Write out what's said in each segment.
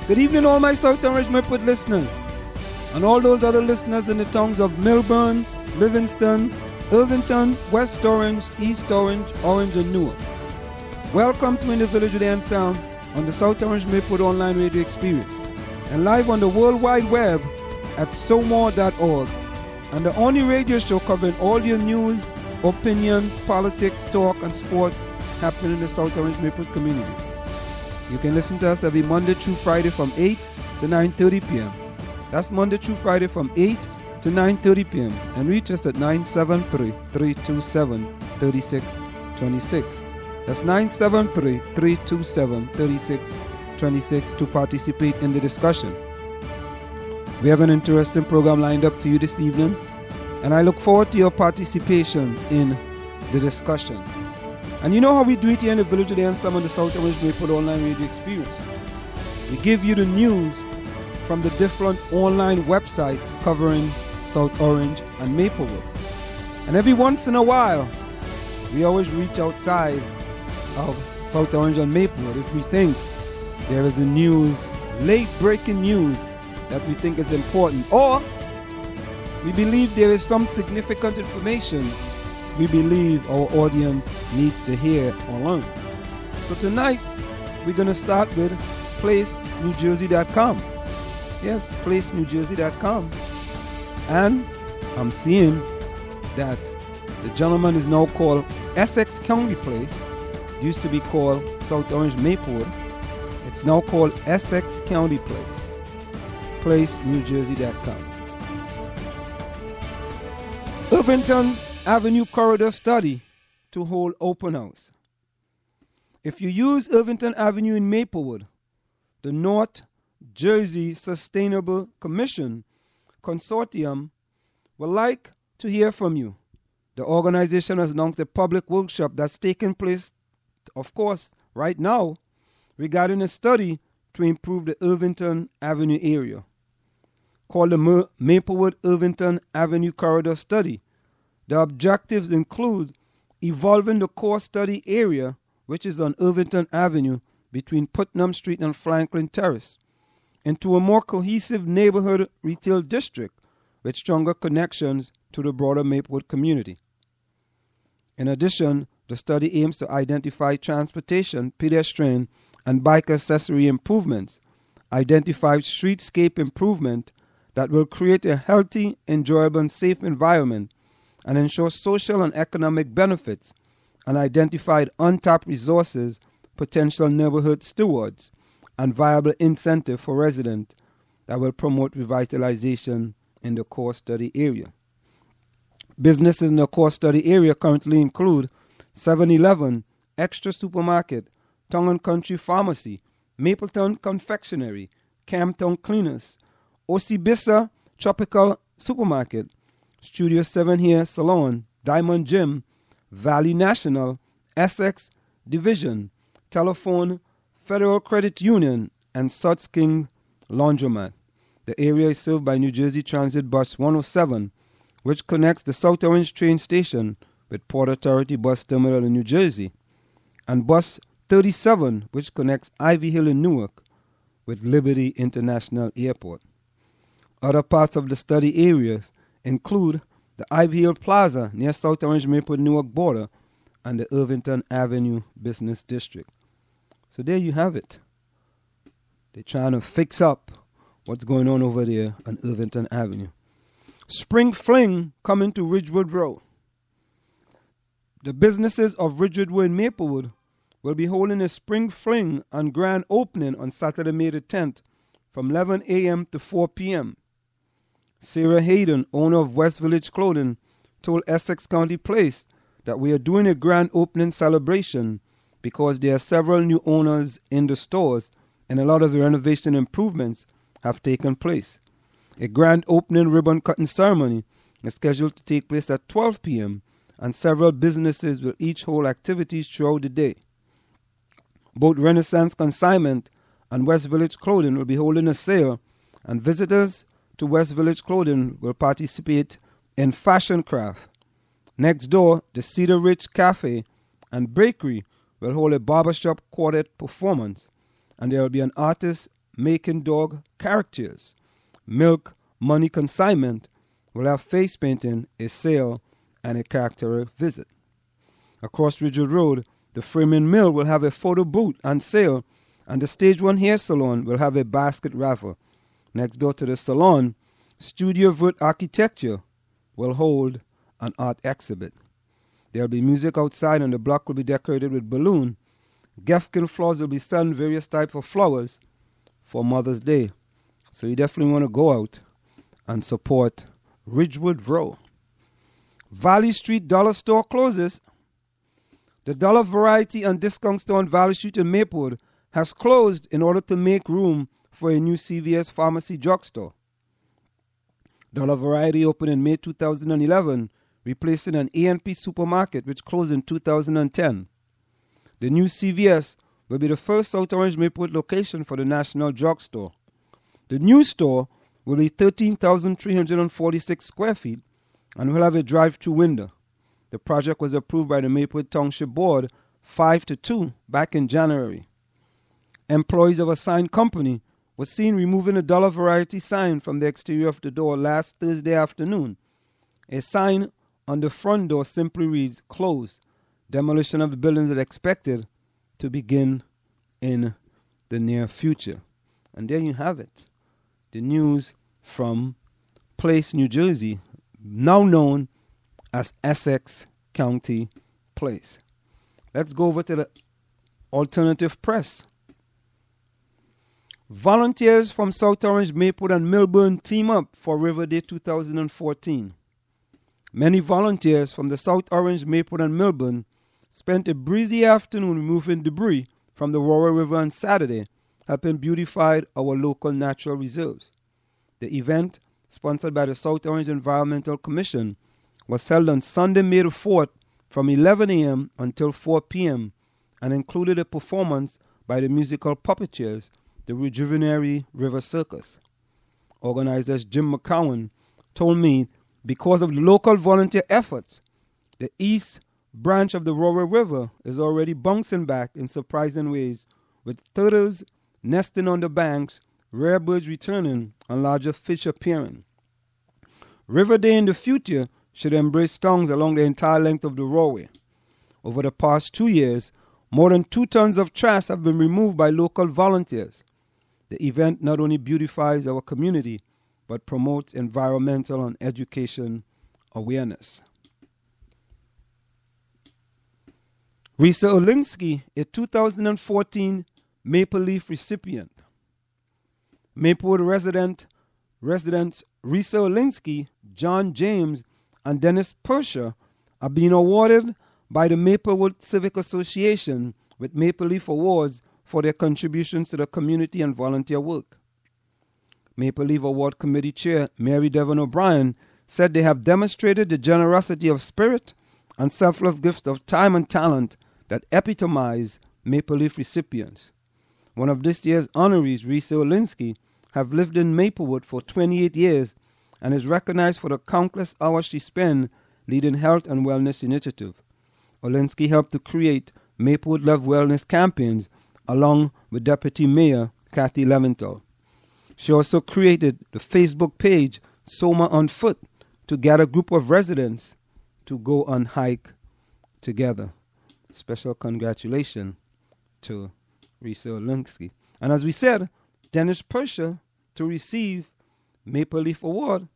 Good evening, all my South Orange Maplewood listeners, and all those other listeners in the towns of Millburn, Livingston, Irvington, West Orange, East Orange, Orange, and Newark. Welcome to In the Village with Anselm on the South Orange Maplewood online radio experience, and live on the World Wide Web at somore.org, and the only radio show covering all your news, opinion, politics, talk, and sports happening in the South Orange Maplewood communities. You can listen to us every Monday through Friday from 8 to 9:30 p.m. That's Monday through Friday from 8 to 9:30 p.m. and reach us at 973-327-3626. That's 973-327-3626 to participate in the discussion. We have an interesting program lined up for you this evening, and I look forward to your participation in the discussion. And you know how we do it here in the Village with Anselm on the South Orange Maplewood online radio experience. We give you the news from the different online websites covering South Orange and Maplewood. And every once in a while, we always reach outside of South Orange and Maplewood if we think there is a news, late breaking news that we think is important, or we believe there is some significant information we believe our audience needs to hear or learn. So tonight, we're going to start with placenewjersey.com. Yes, placenewjersey.com. And I'm seeing that the gentleman is now called Essex County Place. Used to be called South Orange Maplewood. It's now called Essex County Place. placenewjersey.com. Irvington Avenue Corridor Study to hold open house. If you use Irvington Avenue in Maplewood, the North Jersey Sustainable Commission Consortium would like to hear from you. The organization has announced a public workshop that's taking place, of course, right now, regarding a study to improve the Irvington Avenue area, called the Maplewood Irvington Avenue Corridor Study. The objectives include evolving the core study area, which is on Irvington Avenue between Putnam Street and Franklin Terrace, into a more cohesive neighborhood retail district with stronger connections to the broader Maplewood community. In addition, the study aims to identify transportation, pedestrian, and bike accessory improvements, identify streetscape improvement that will create a healthy, enjoyable, and safe environment, and ensure social and economic benefits, and identified untapped resources, potential neighborhood stewards, and viable incentive for residents that will promote revitalization in the core study area. Businesses in the core study area currently include 7-Eleven, Extra Supermarket, Tongue and Country Pharmacy, Mapleton Confectionery, Camptown Cleaners, Osibissa Tropical Supermarket, Studio 7 Hair Salon, Diamond Gym, Valley National, Essex Division, Telephone, Federal Credit Union, and Suts King Laundromat. The area is served by New Jersey Transit Bus 107, which connects the South Orange train station with Port Authority Bus Terminal in New Jersey, and Bus 37, which connects Ivy Hill in Newark with Liberty International Airport. Other parts of the study areas include the Ivy Hill Plaza near South Orange Maplewood Newark border and the Irvington Avenue Business District. So there you have it. They're trying to fix up what's going on over there on Irvington Avenue. Spring Fling coming to Ridgewood Road. The businesses of Ridgewood Road in Maplewood will be holding a Spring Fling and grand opening on Saturday, May the 10th from 11 a.m. to 4 p.m. Sarah Hayden, owner of West Village Clothing, told Essex County Place that we are doing a grand opening celebration because there are several new owners in the stores and a lot of renovation improvements have taken place. A grand opening ribbon cutting ceremony is scheduled to take place at 12 p.m. and several businesses will each hold activities throughout the day. Both Renaissance Consignment and West Village Clothing will be holding a sale, and visitors to West Village Clothing will participate in fashion craft. Next door, the Cedar Ridge Cafe and Bakery will hold a barbershop quartet performance, and there will be an artist making dog characters. Milk money consignment will have face painting, a sale, and a character visit. Across Ridgewood Road, the framing mill will have a photo booth and sale, and the Stage 1 hair salon will have a basket raffle. Next door to the salon, Studio Vert Architecture will hold an art exhibit. There will be music outside, and the block will be decorated with balloon. Gefkin Flowers will be selling various types of flowers for Mother's Day. So you definitely want to go out and support Ridgewood Row. Valley Street Dollar Store closes. The Dollar Variety and Discount Store on Valley Street in Maplewood has closed in order to make room for a new CVS Pharmacy drugstore. Dollar Variety opened in May 2011, replacing an A&P supermarket which closed in 2010. The new CVS will be the first South Orange Maplewood location for the National Drugstore. The new store will be 13,346 square feet and will have a drive-through window. The project was approved by the Maplewood Township Board 5-2 back in January. Employees of a sign company were seen removing a Dollar Variety sign from the exterior of the door last Thursday afternoon. A sign on the front door simply reads, "Closed." Demolition of the buildings is expected to begin in the near future. And there you have it. The news from Place, New Jersey, now known as Essex County Place. Let's go over to the alternative press. Volunteers from South Orange, Maplewood, and Millburn team up for River Day 2014. Many volunteers from the South Orange, Maplewood, and Millburn spent a breezy afternoon removing debris from the Roaring River on Saturday, helping beautify our local natural reserves. The event, sponsored by the South Orange Environmental Commission, was held on Sunday, May the 4th from 11 a.m. until 4 p.m. and included a performance by the musical puppeteers, the Rejuvenary River Circus. Organizers Jim McCowan told me because of the local volunteer efforts, the East Branch of the Roaring River is already bouncing back in surprising ways, with turtles nesting on the banks, rare birds returning, and larger fish appearing. River Day in the future should embrace songs along the entire length of the Roarway. Over the past 2 years, more than 2 tons of trash have been removed by local volunteers. The event not only beautifies our community, but promotes environmental and education awareness. Risa Olinsky, a 2014 Maple Leaf recipient. Maplewood residents Risa Olinsky, John James, and Dennis Persher are being awarded by the Maplewood Civic Association with Maple Leaf Awards for their contributions to the community and volunteer work. Maple Leaf Award Committee Chair Mary Devon O'Brien said they have demonstrated the generosity of spirit and selfless gifts of time and talent that epitomize Maple Leaf recipients. One of this year's honorees, Risa Olinsky, have lived in Maplewood for 28 years and is recognized for the countless hours she spent leading health and wellness initiatives. Olinsky helped to create Maplewood Love Wellness campaigns along with Deputy Mayor Kathy Leventhal. She also created the Facebook page Soma on Foot to get a group of residents to go on hike together. Special congratulations to Risa Olinsky. And as we said, Dennis Persher to receive Maple Leaf Award.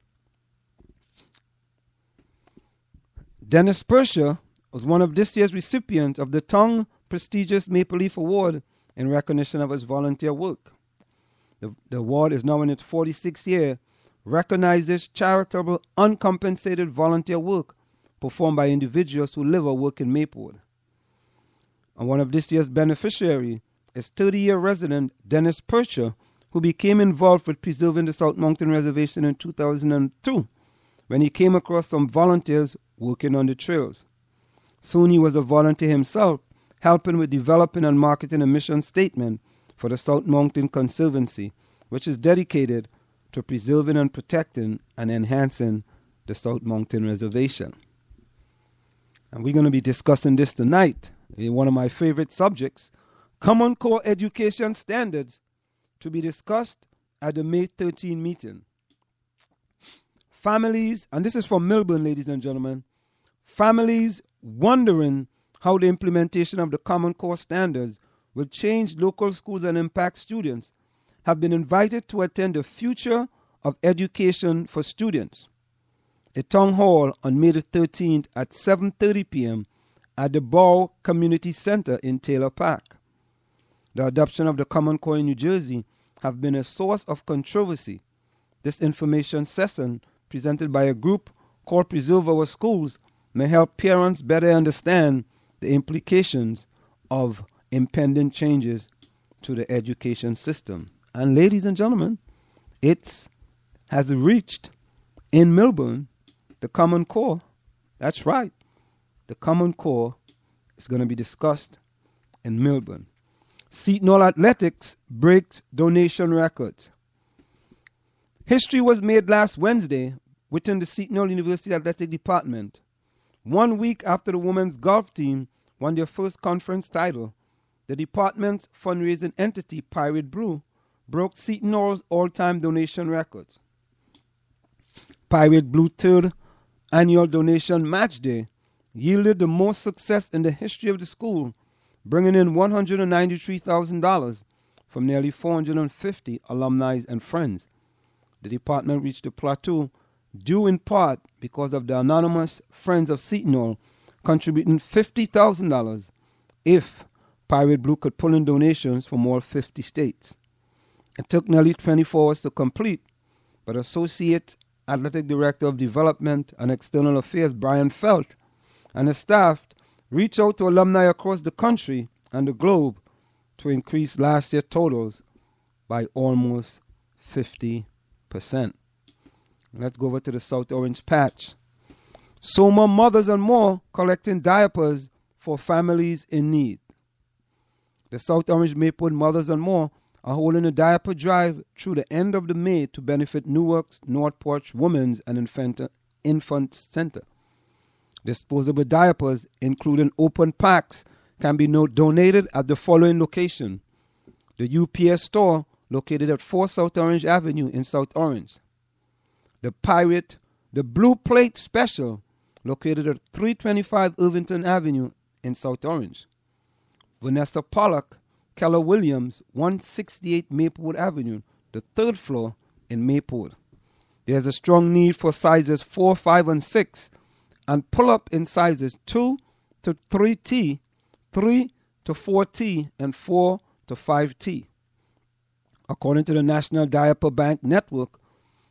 Dennis Persher was one of this year's recipients of the Tongue prestigious Maple Leaf Award in recognition of his volunteer work. The award is now in its 46th year, recognizes charitable, uncompensated volunteer work performed by individuals who live or work in Maplewood. And one of this year's beneficiaries is 30-year resident Dennis Persher, who became involved with preserving the South Mountain Reservation in 2002 when he came across some volunteers working on the trails. Soon he was a volunteer himself, helping with developing and marketing a mission statement for the South Mountain Conservancy, which is dedicated to preserving and protecting and enhancing the South Mountain Reservation. And we're going to be discussing this tonight, one of my favorite subjects, Common Core Education Standards to be discussed at the May 13 meeting. Families, and this is from Melbourne, ladies and gentlemen, families wondering how the implementation of the Common Core standards will change local schools and impact students have been invited to attend the Future of Education for Students, a town hall on May the 13th at 7:30 p.m. at the Bow Community Center in Taylor Park. The adoption of the Common Core in New Jersey have been a source of controversy. This information session, presented by a group called Preserve Our Schools, may help parents better understand the implications of impending changes to the education system. And ladies and gentlemen, it has reached in Melbourne the Common Core. That's right. The Common Core is going to be discussed in Melbourne. Seton Hall Athletics breaks donation records. History was made last Wednesday within the Seton Hall University Athletic Department. 1 week after the women's golf team won their first conference title, the department's fundraising entity, Pirate Blue, broke Seton Hall's all-time donation records. Pirate Blue's third annual donation match day yielded the most success in the history of the school, bringing in $193,000 from nearly 450 alumni and friends. The department reached a plateau due in part because of the anonymous Friends of Seton Hall contributing $50,000 if Pirate Blue could pull in donations from all 50 states. It took nearly 24 hours to complete, but Associate Athletic Director of Development and External Affairs Brian Felt and his staff reached out to alumni across the country and the globe to increase last year's totals by almost 50%. Let's go over to the South Orange Patch. Soma Mothers and More collecting diapers for families in need. The South Orange Maplewood Mothers and More are holding a diaper drive through the end of the May to benefit Newark's North Porch Women's and Infant Center. Disposable diapers, including open packs, can be donated at the following location: the UPS store located at 4 South Orange Avenue in South Orange, the Blue Plate Special located at 325 Irvington Avenue in South Orange, Vanessa Pollock, Keller Williams, 168 Maplewood Avenue, the 3rd floor in Maplewood. There's a strong need for sizes 4, 5, and 6, and pull up in sizes 2 to 3T, 3 to 4T, and 4 to 5T. According to the National Diaper Bank Network,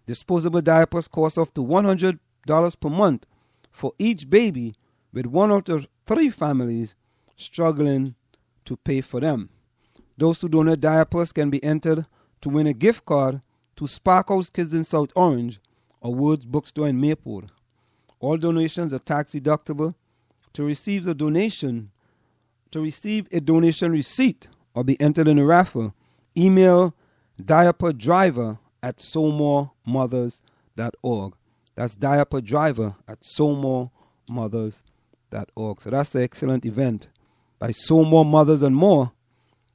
disposable diapers cost up to $100 per month for each baby, with 1 out of 3 families struggling to pay for them. Those who donate diapers can be entered to win a gift card to Sparkhouse Kids in South Orange or Woods Bookstore in Maplewood. All donations are tax deductible. To receive a donation receipt or be entered in a raffle, email diaperdriver@somoremothers.org. That's diaperdriver@somoremothers.org. So that's an excellent event by So More Mothers and More,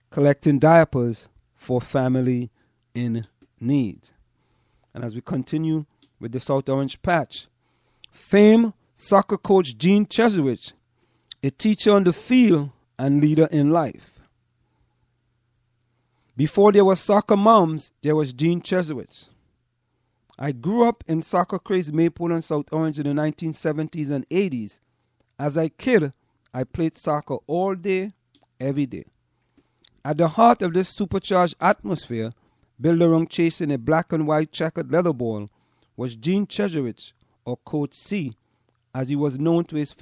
collecting diapers for family in need. And as we continue with the South Orange Patch, famed soccer coach Gene Cheserich, a teacher on the field and leader in life. Before there was soccer moms, there was Gene Cheserich. I grew up in soccer-crazed Maplewood and South Orange in the 1970s and 80s. As a kid, I played soccer all day, every day. At the heart of this supercharged atmosphere, built around chasing a black and white checkered leather ball, was Gene Cheserich, or Coach C, as he was known to his